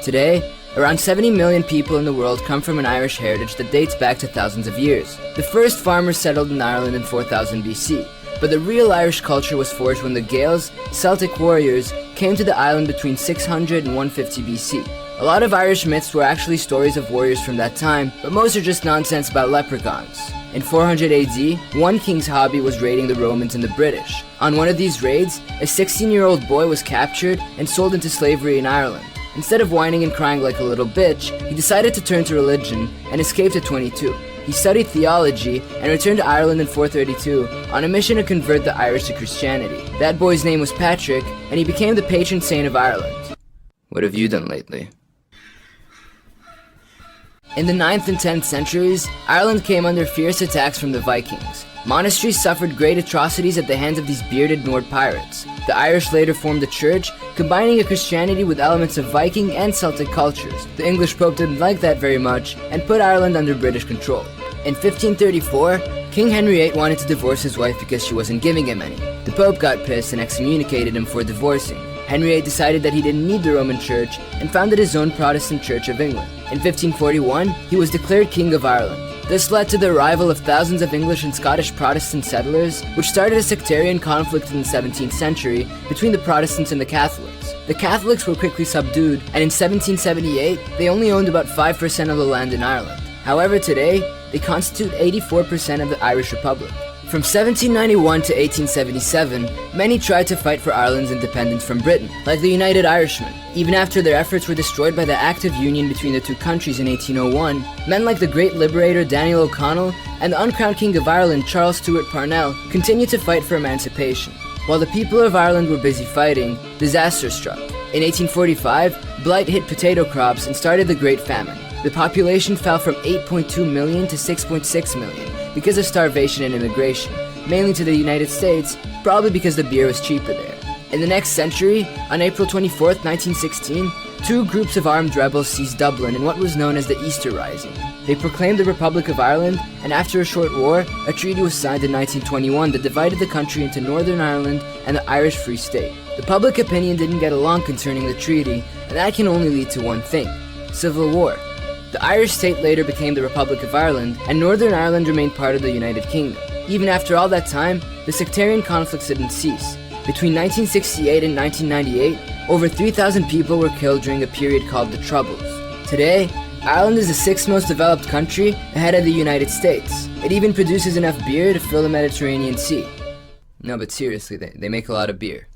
Today, around 70 million people in the world come from an Irish heritage that dates back to thousands of years. The first farmers settled in Ireland in 4000 BC, but the real Irish culture was forged when the Gaels, Celtic warriors, came to the island between 600 and 150 BC. A lot of Irish myths were actually stories of warriors from that time, but most are just nonsense about leprechauns. In 400 AD, one king's hobby was raiding the Romans and the British. On one of these raids, a 16-year-old boy was captured and sold into slavery in Ireland. Instead of whining and crying like a little bitch, he decided to turn to religion and escaped at 22. He studied theology and returned to Ireland in 432 on a mission to convert the Irish to Christianity. That boy's name was Patrick, and he became the patron saint of Ireland. What have you done lately? In the 9th and 10th centuries, Ireland came under fierce attacks from the Vikings. Monasteries suffered great atrocities at the hands of these bearded Nord pirates. The Irish later formed a church, combining a Christianity with elements of Viking and Celtic cultures. The English Pope didn't like that very much, and put Ireland under British control. In 1534, King Henry VIII wanted to divorce his wife because she wasn't giving him any. The Pope got pissed and excommunicated him for divorcing. Henry VIII decided that he didn't need the Roman Church and founded his own Protestant Church of England. In 1541, he was declared King of Ireland. This led to the arrival of thousands of English and Scottish Protestant settlers, which started a sectarian conflict in the 17th century between the Protestants and the Catholics. The Catholics were quickly subdued, and in 1778, they only owned about 5% of the land in Ireland. However, today, they constitute 84% of the Irish Republic. From 1791 to 1877, many tried to fight for Ireland's independence from Britain, like the United Irishmen. Even after their efforts were destroyed by the Act of Union between the two countries in 1801, men like the great liberator Daniel O'Connell and the uncrowned King of Ireland Charles Stewart Parnell continued to fight for emancipation. While the people of Ireland were busy fighting, disaster struck. In 1845, blight hit potato crops and started the Great Famine. The population fell from 8.2 million to 6.6 million because of starvation and immigration, mainly to the United States, probably because the beer was cheaper there. In the next century, on April 24, 1916, two groups of armed rebels seized Dublin in what was known as the Easter Rising. They proclaimed the Republic of Ireland, and after a short war, a treaty was signed in 1921 that divided the country into Northern Ireland and the Irish Free State. The public opinion didn't get along concerning the treaty, and that can only lead to one thing: civil war. The Irish state later became the Republic of Ireland, and Northern Ireland remained part of the United Kingdom. Even after all that time, the sectarian conflicts didn't cease. Between 1968 and 1998, over 3,000 people were killed during a period called the Troubles. Today, Ireland is the 6th most developed country, ahead of the United States. It even produces enough beer to fill the Mediterranean Sea. No, but seriously, they make a lot of beer.